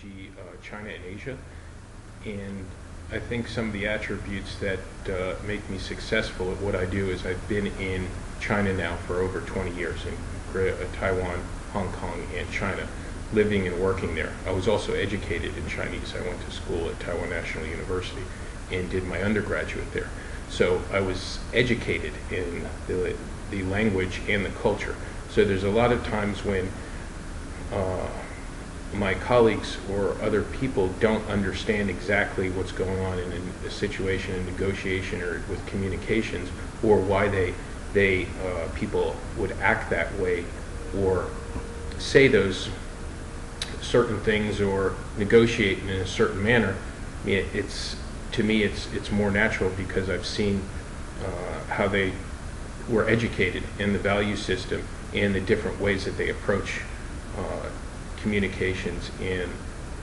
AEG China and Asia, and I think some of the attributes that make me successful at what I do is I've been in China now for over 20 years, in Taiwan, Hong Kong, and China, living and working there. I was also educated in Chinese. I went to school at Taiwan National University and did my undergraduate there. So I was educated in the language and the culture. So there's a lot of times when my colleagues or other people don't understand exactly what's going on in a situation, in negotiation or with communications, or why people would act that way or say those certain things or negotiate in a certain manner. To me it's more natural because I've seen how they were educated in the value system and the different ways that they approach communications and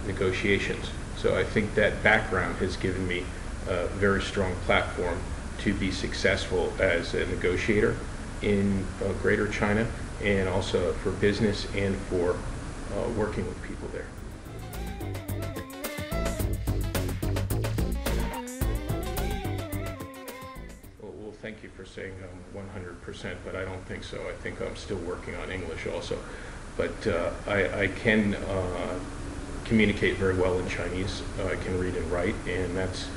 negotiations. So I think that background has given me a very strong platform to be successful as a negotiator in Greater China, and also for business and for working with people there. Well, thank you for saying 100%, but I don't think so. I think I'm still working on English also. But I can communicate very well in Chinese. I can read and write, and that's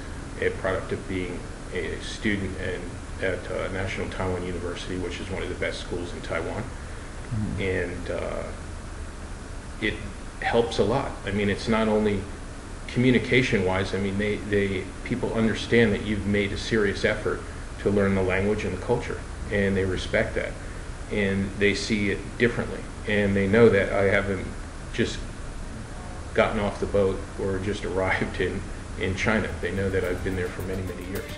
a product of being a student at National Taiwan University, which is one of the best schools in Taiwan. Mm-hmm. And it helps a lot. I mean, it's not only communication-wise. I mean, people understand that you've made a serious effort to learn the language and the culture, and they respect that, and they see it differently, and they know that I haven't just gotten off the boat or just arrived in China. They know that I've been there for many, many years.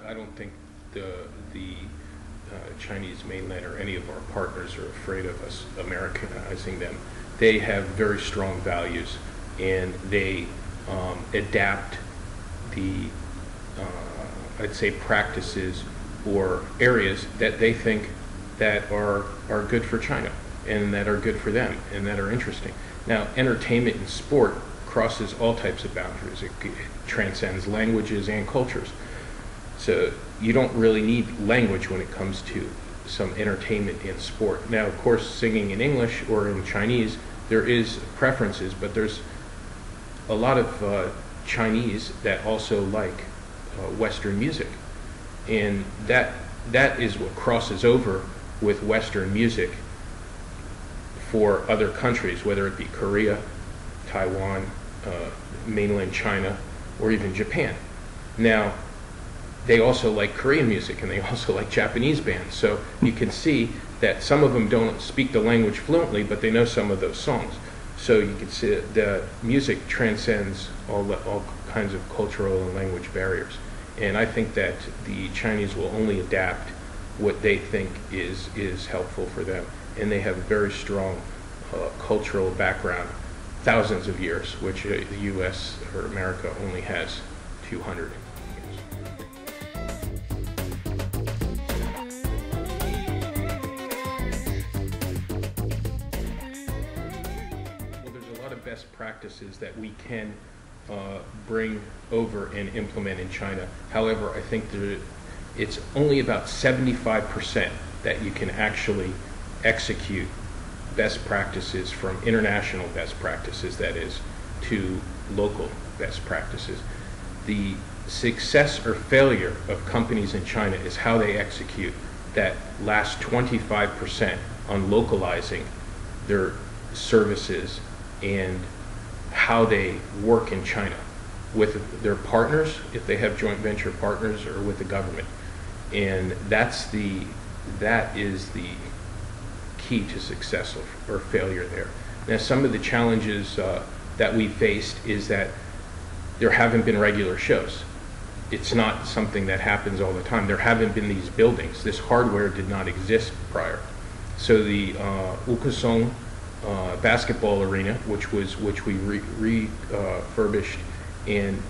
I don't think the Chinese mainland or any of our partners are afraid of us Americanizing them. They have very strong values, and they adapt the, I'd say, practices or areas that they think that are good for China and that are good for them and that are interesting. Now, entertainment and sport crosses all types of boundaries. It transcends languages and cultures. So you don't really need language when it comes to some entertainment and sport. Now, of course, singing in English or in Chinese, there is preferences, but there's a lot of Chinese that also like Western music. And that is what crosses over with Western music for other countries, whether it be Korea, Taiwan, mainland China, or even Japan. Now, they also like Korean music, and they also like Japanese bands. So you can see that some of them don't speak the language fluently, but they know some of those songs. So you can see that the music transcends all kinds of cultural and language barriers. And I think that the Chinese will only adapt what they think is helpful for them. And they have a very strong cultural background, thousands of years, which the U.S. or America only has 200 years. Well, there's a lot of best practices that we can bring over and implement in China. However, I think it's only about 75% that you can actually execute best practices from international best practices, that is, to local best practices. The success or failure of companies in China is how they execute that last 25% on localizing their services and how they work in China with their partners, if they have joint venture partners, or with the government. And that is the key to success or failure there. Now, some of the challenges that we faced is that there haven't been regular shows. It's not something that happens all the time. There haven't been these buildings. This hardware did not exist prior. So the Ukesong basketball arena, which we refurbished and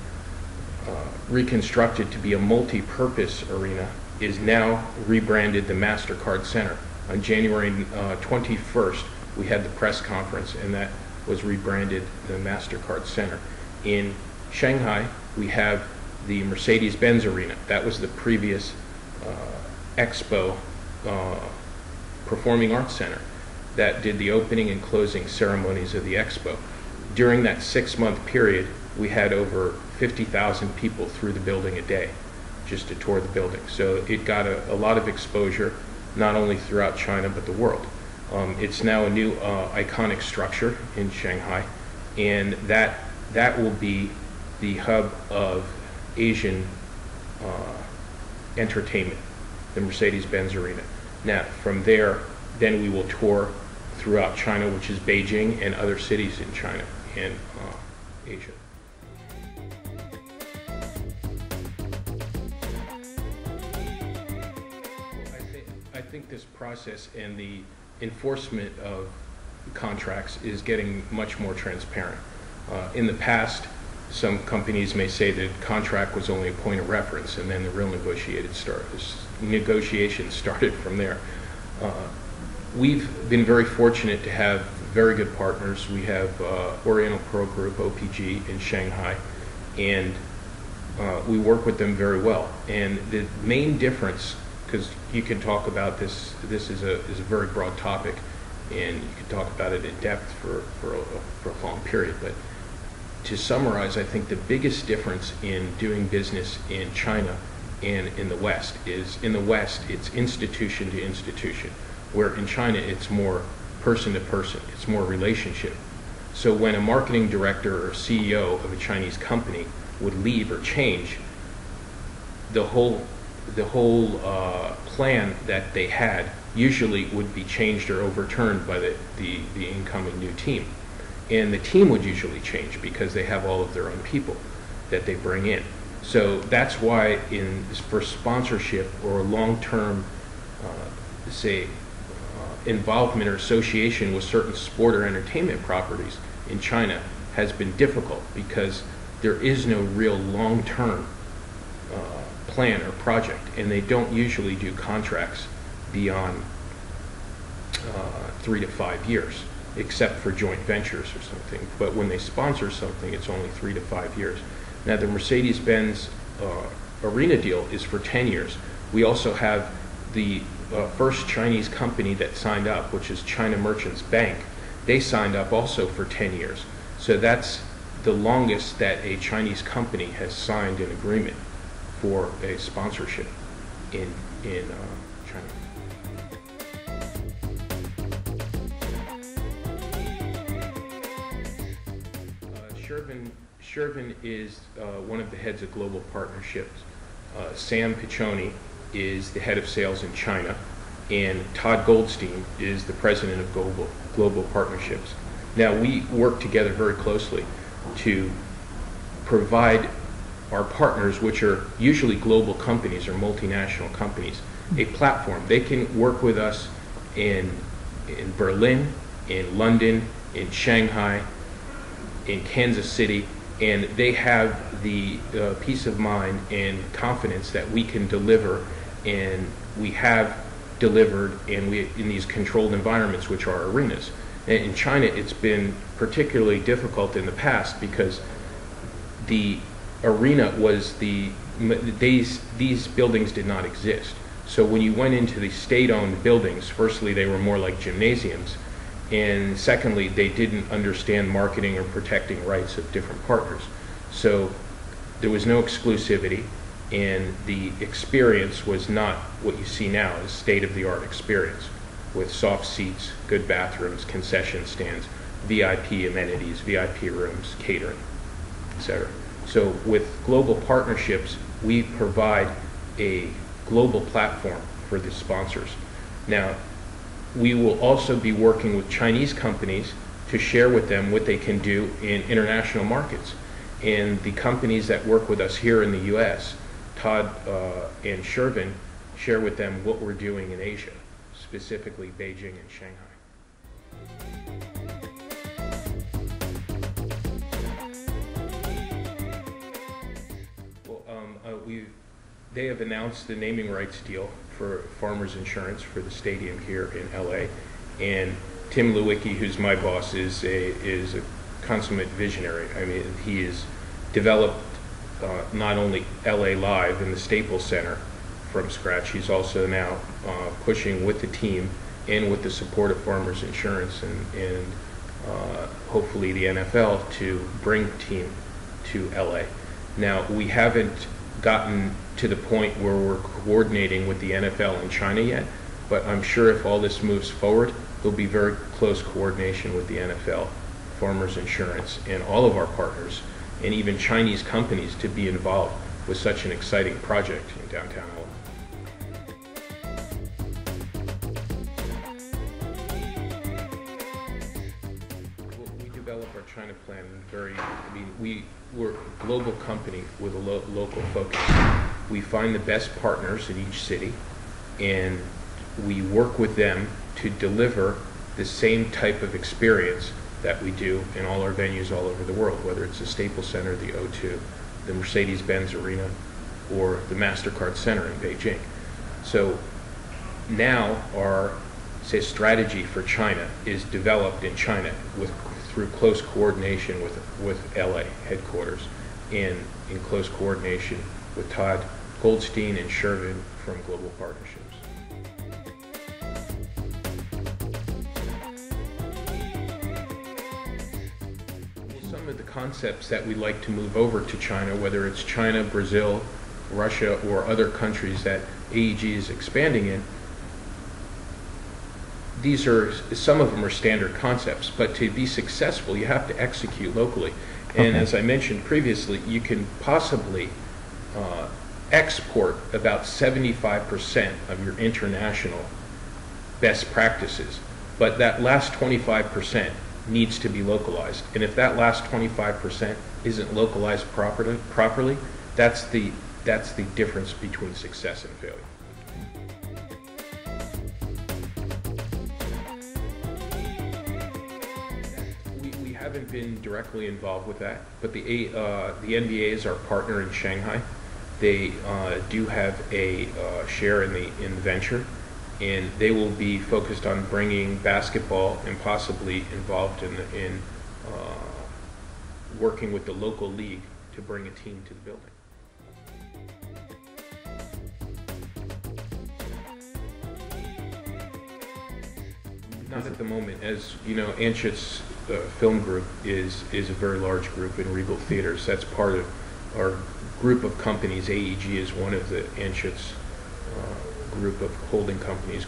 reconstructed to be a multi-purpose arena is now rebranded the MasterCard Center. On January 21st, we had the press conference, and that was rebranded the MasterCard Center. In Shanghai, we have the Mercedes-Benz Arena. That was the previous Expo Performing Arts Center that did the opening and closing ceremonies of the Expo. During that 6-month period, we had over 50,000 people through the building a day just to tour the building. So it got a lot of exposure, not only throughout China, but the world. It's now a new iconic structure in Shanghai, and that will be the hub of Asian entertainment, the Mercedes-Benz Arena. Now, from there, then we will tour throughout China, which is Beijing and other cities in China and Asia. I think this process and the enforcement of contracts is getting much more transparent. In the past, some companies may say that contract was only a point of reference, and then the real negotiations started from there. We've been very fortunate to have very good partners. We have Oriental Pro Group, OPG, in Shanghai, and we work with them very well. And the main difference, because you can talk about this is a very broad topic, and you can talk about it in depth for a long period, but to summarize, I think the biggest difference in doing business in China and in the West is, in the West, it's institution to institution, where in China it's more person to person, it's more relationship. So when a marketing director or CEO of a Chinese company would leave or change, the whole plan that they had usually would be changed or overturned by the incoming new team. And the team would usually change because they have all of their own people that they bring in. So that's why for sponsorship or long-term, involvement or association with certain sport or entertainment properties in China has been difficult, because there is no real long-term plan or project, and they don't usually do contracts beyond 3 to 5 years, except for joint ventures or something. But when they sponsor something, it's only 3 to 5 years. Now, the Mercedes-Benz arena deal is for 10 years. We also have the first Chinese company that signed up, which is China Merchants Bank. They signed up also for 10 years. So that's the longest that a Chinese company has signed an agreement for a sponsorship in China. Shervin is one of the heads of global partnerships. Sam Piccioni is the head of sales in China, and Todd Goldstein is the president of global partnerships. Now, we work together very closely to provide our partners, which are usually global companies or multinational companies, a platform. They can work with us in Berlin, in London, in Shanghai, in Kansas City, and they have the peace of mind and confidence that we can deliver, and we have delivered in these controlled environments, which are arenas. And in China, it's been particularly difficult in the past because the arena was these buildings did not exist. So when you went into the state-owned buildings, firstly, they were more like gymnasiums, and secondly, they didn't understand marketing or protecting rights of different partners. So there was no exclusivity, and the experience was not what you see now, a state-of-the-art experience with soft seats, good bathrooms, concession stands, VIP amenities, VIP rooms, catering, etc. So with global partnerships, we provide a global platform for the sponsors. Now, we will also be working with Chinese companies to share with them what they can do in international markets. And the companies that work with us here in the U.S., Todd and Shervin, share with them what we're doing in Asia, specifically Beijing and Shanghai. Well, they have announced the naming rights deal for Farmers Insurance for the stadium here in LA, and Tim Lewicki, who's my boss, is a consummate visionary. I mean, he has developed not only LA Live in the Staples Center from scratch, he's also now pushing with the team and with the support of Farmers Insurance and hopefully the NFL to bring the team to LA. Now, we haven't gotten to the point where we're coordinating with the NFL in China yet, but I'm sure if all this moves forward, there'll be very close coordination with the NFL, Farmers Insurance, and all of our partners, and even Chinese companies to be involved with such an exciting project in downtown LA. We develop our China plan we're a global company with a local focus. We find the best partners in each city, and we work with them to deliver the same type of experience that we do in all our venues all over the world, whether it's the Staples Center, the O2, the Mercedes-Benz Arena, or the MasterCard Center in Beijing. So now our strategy for China is developed in China through close coordination with LA headquarters and in close coordination with Todd Goldstein and Shervin from Global Partnerships. Some of the concepts that we'd like to move over to China, whether it's China, Brazil, Russia, or other countries that AEG is expanding in, some of them are standard concepts, but to be successful, you have to execute locally. And as I mentioned previously, you can possibly export about 75% of your international best practices, but that last 25% needs to be localized. And if that last 25% isn't localized properly, that's the difference between success and failure. We haven't been directly involved with that, but the NBA is our partner in Shanghai. They do have a share in the venture, and they will be focused on bringing basketball and possibly involved in working with the local league to bring a team to the building. Not at the moment. As you know, Anschutz Film Group is a very large group in Regal Theaters. That's part of our group of companies. AEG is one of the Anschutz group of holding companies.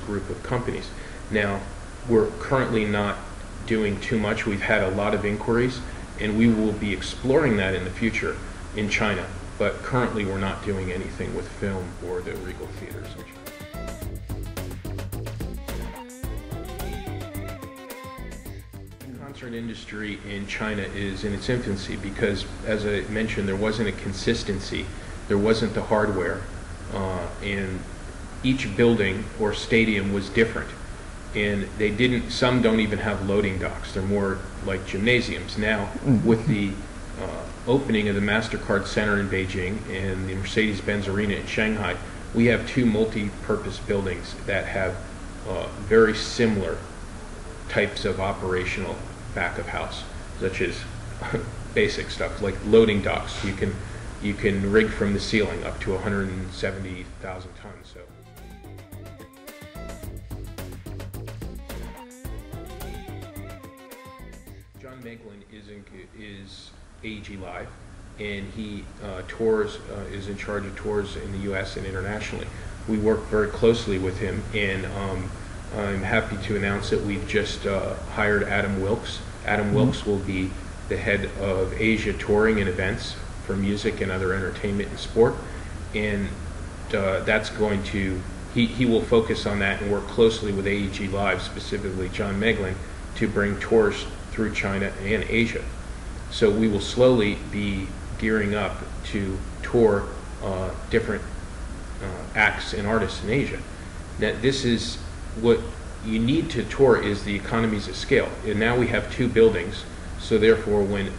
Now, we're currently not doing too much. We've had a lot of inquiries, and we will be exploring that in the future in China. But currently, we're not doing anything with film or the Regal Theaters in China. The concert industry in China is in its infancy because, as I mentioned, there wasn't a consistency. There wasn't the hardware, and each building or stadium was different, and some don't even have loading docks. They're more like gymnasiums. Now, with the opening of the MasterCard Center in Beijing and the Mercedes-Benz Arena in Shanghai, we have two multi-purpose buildings that have very similar types of operational back of house, such as basic stuff like loading docks. You can rig from the ceiling up to 170,000 tons. So. John Meglin is AEG Live, and he is in charge of tours in the U.S. and internationally. We work very closely with him, and I'm happy to announce that we've just hired Adam Wilkes. Adam Wilkes will be the head of Asia touring and events for music and other entertainment and sport, and that's going to, he will focus on that and work closely with AEG Live, specifically John Meglin, to bring tours through China and Asia. So we will slowly be gearing up to tour different acts and artists in Asia. That this is what you need to tour is the economies of scale. And now we have two buildings, so therefore when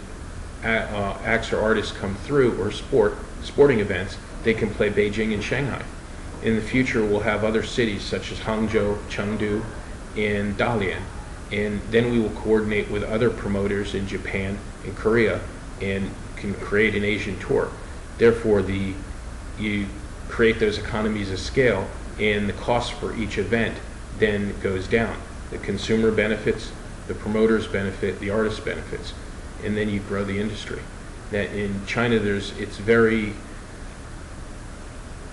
acts or artists come through or sporting events, they can play Beijing and Shanghai. In the future, we'll have other cities such as Hangzhou, Chengdu, and Dalian. And then we will coordinate with other promoters in Japan and Korea and can create an Asian tour. Therefore, you create those economies of scale, and the cost for each event then goes down. The consumer benefits, the promoters benefit, the artist benefits, and then you grow the industry. Now, in China, it's very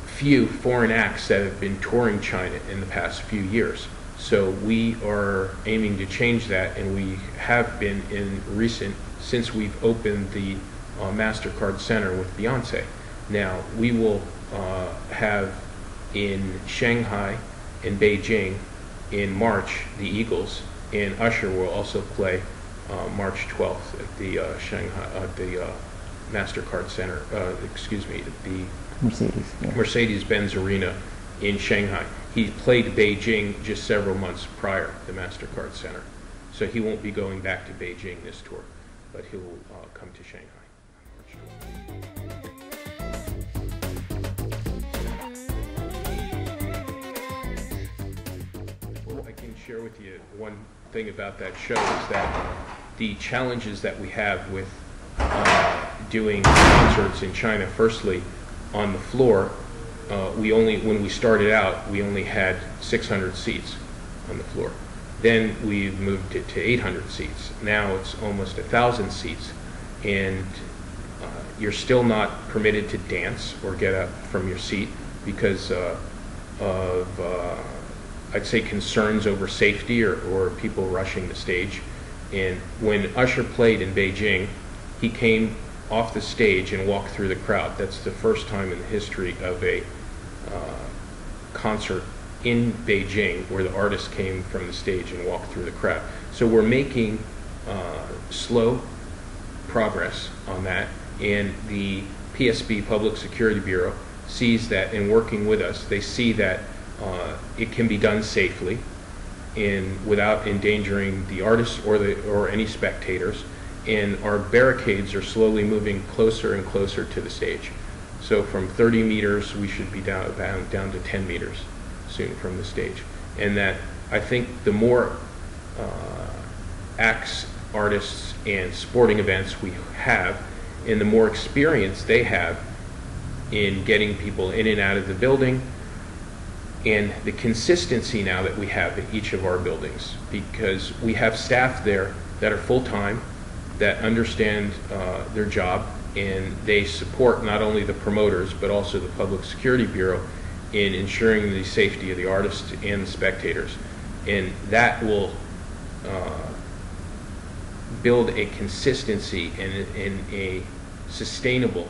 few foreign acts that have been touring China in the past few years. So we are aiming to change that, and we have been since we've opened the MasterCard Center with Beyonce. Now, we will have in Shanghai and Beijing in March the Eagles, and Usher will also play March 12th at the MasterCard Center, the Mercedes-Benz Arena in Shanghai. He played Beijing just several months prior to MasterCard Center. So he won't be going back to Beijing this tour, but he'll come to Shanghai. Well, I can share with you one thing about that show is that the challenges that we have with doing concerts in China, firstly, on the floor, when we started out, we only had 600 seats on the floor. Then we moved it to 800 seats. Now it's almost 1,000 seats, and you're still not permitted to dance or get up from your seat because of, I'd say, concerns over safety or people rushing the stage. And when Usher played in Beijing, he came off the stage and walked through the crowd. That's the first time in the history of a concert in Beijing where the artist came from the stage and walked through the crowd. So we're making slow progress on that, and the PSB, Public Security Bureau, sees that, and working with us, they see that it can be done safely and without endangering the artists or any spectators, and our barricades are slowly moving closer and closer to the stage. So from 30 meters, we should be down to 10 meters soon from the stage. And that, I think, the more acts, artists, and sporting events we have, and the more experience they have in getting people in and out of the building, and the consistency now that we have in each of our buildings, because we have staff there that are full-time, that understand their job, and they support not only the promoters but also the Public Security Bureau in ensuring the safety of the artists and the spectators. And that will build a consistency and a sustainable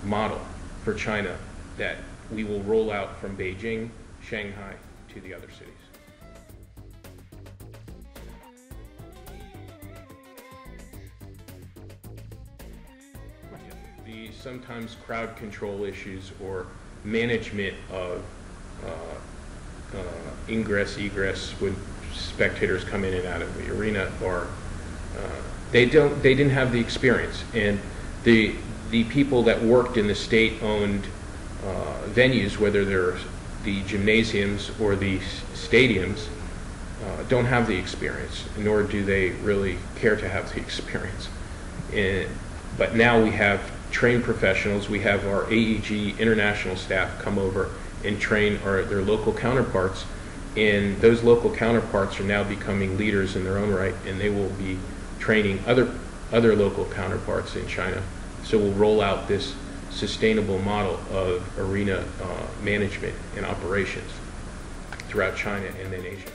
model for China that we will roll out from Beijing, Shanghai, to the other cities. The sometimes crowd control issues or management of ingress, egress when spectators come in and out of the arena, or they didn't have the experience, and the people that worked in the state-owned venues, whether they're the gymnasiums or the stadiums, don't have the experience, nor do they really care to have the experience. But now we have trained professionals. We have our AEG international staff come over and train their local counterparts, and those local counterparts are now becoming leaders in their own right, and they will be training other local counterparts in China. So we'll roll out this sustainable model of arena management and operations throughout China and then Asia.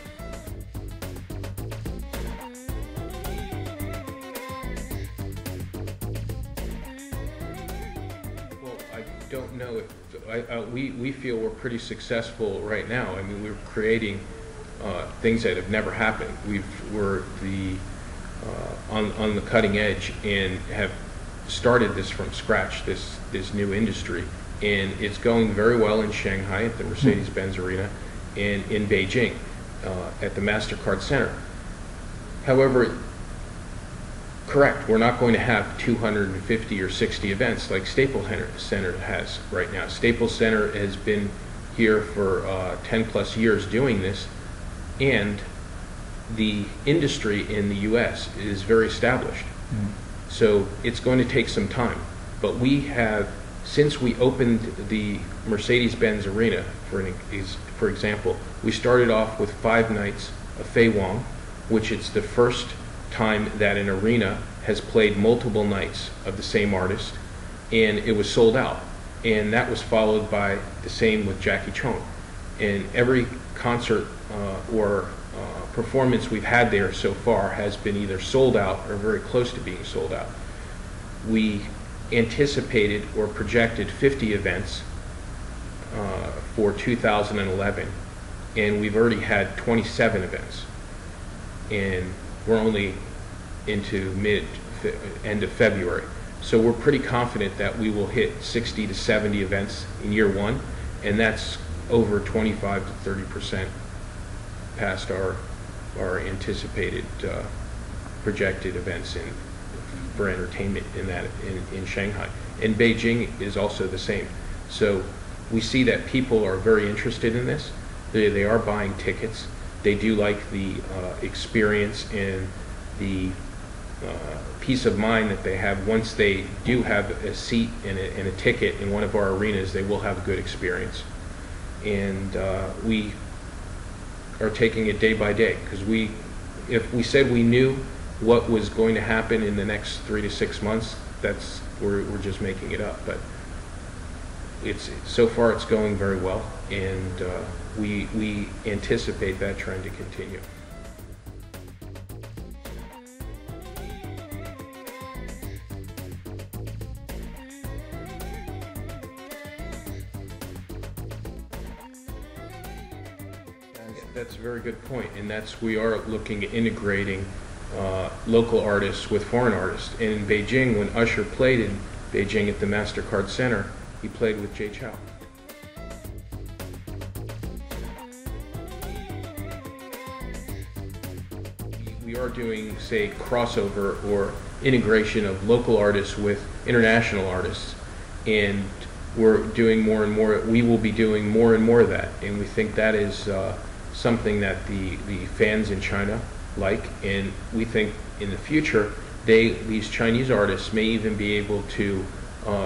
Well, I don't know if we feel we're pretty successful right now. I mean, we're creating things that have never happened. We're on the cutting edge and have started this from scratch, this new industry, and it's going very well in Shanghai at the Mercedes-Benz Arena and in Beijing at the MasterCard Center. However, Correct. We're not going to have 250 or 60 events like Staples Center has right now. Staples Center has been here for 10 plus years doing this, and the industry in the U.S. is very established. So it's going to take some time. But we have, since we opened the Mercedes-Benz arena, for example, we started off with 5 nights of Faye Wong, which is the first time that an arena has played multiple nights of the same artist, and it was sold out. And that was followed by the same with Jacky Cheung. And every concert or performance we've had there so far has been either sold out or very close to being sold out. We anticipated or projected 50 events for 2011, and we've already had 27 events, and we're only into end of February. So we're pretty confident that we will hit 60 to 70 events in year 1, and that's over 25 to 30% past our anticipated projected events for entertainment in Shanghai. And Beijing is also the same. So we see that people are very interested in this. They are buying tickets. They do like the experience and the peace of mind that they have. Once they do have a seat and a ticket in one of our arenas, they will have a good experience. And we are taking it day by day, because if we said we knew what was going to happen in the next 3 to 6 months, we're just making it up. But so far it's going very well, and we anticipate that trend to continue. That's a very good point, and we are looking at integrating local artists with foreign artists. And in Beijing, when Usher played in Beijing at the MasterCard Center, he played with Jacky Cheung. We are doing, say, crossover or integration of local artists with international artists, and we're doing more and more. We will be doing more and more of that, and we think that is something that the fans in China like, and we think in the future these Chinese artists may even be able to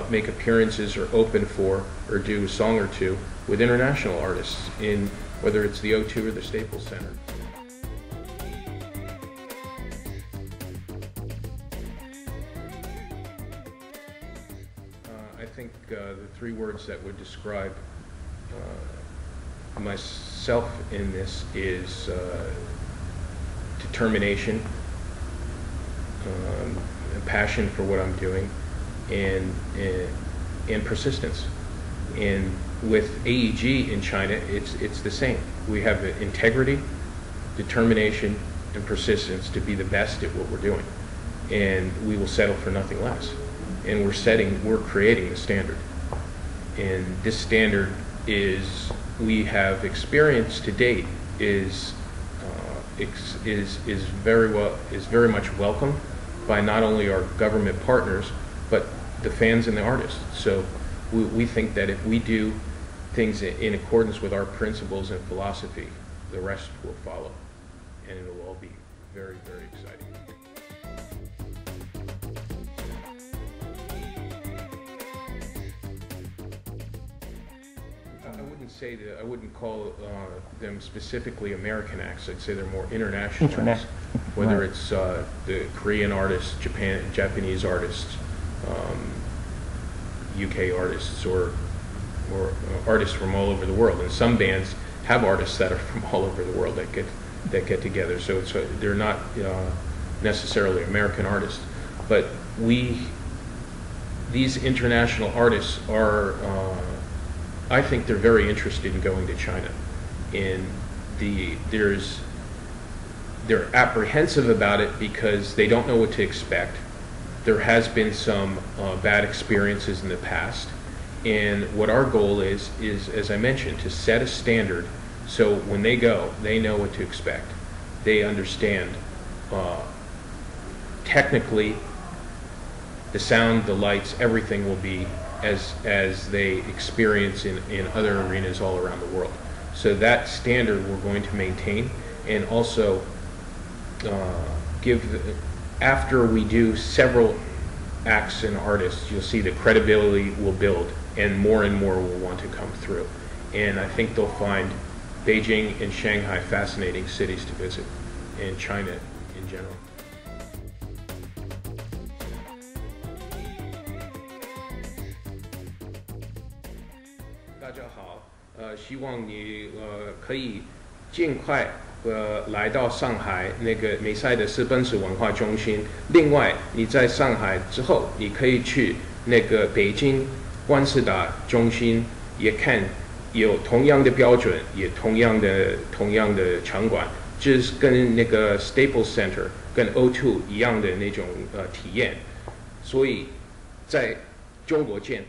make appearances or open for or do a song or two with international artists, in whether it's the O2 or the Staples Center. I think the 3 words that would describe myself in this is determination, passion for what I'm doing, and persistence. And with AEG in China, it's the same. We have integrity, determination, and persistence to be the best at what we're doing, and we will settle for nothing less. And we're creating the standard, and this standard we have experienced to date is very much welcome by not only our government partners, but the fans and the artists. So we think that if we do things in accordance with our principles and philosophy, the rest will follow, and it will all be very, very exciting. I wouldn't call them specifically American acts. I'd say they're more international acts. Whether right. It's the Korean artists, Japanese artists, UK artists, or artists from all over the world. And some bands have artists that are from all over the world that get together. So they're not necessarily American artists, but these international artists are. I think they're very interested in going to China, and they're apprehensive about it because they don't know what to expect. There has been some bad experiences in the past, and what our goal is, as I mentioned, to set a standard so when they go, they know what to expect. They understand technically, the sound, the lights, everything will be as they experience in other arenas all around the world. So that standard we're going to maintain, and also after we do several acts and artists, you'll see the credibility will build, and more will want to come through. And I think they'll find Beijing and Shanghai fascinating cities to visit, and China in general. 大家好，希望你可以尽快来到上海那个梅赛德斯奔驰文化中心。另外，你在上海之后，你可以去那个北京万事达中心，也看有同样的标准，也同样的场馆，就是跟那个 Staples Center 跟 O2 一样的那种体验。所以，在中国见。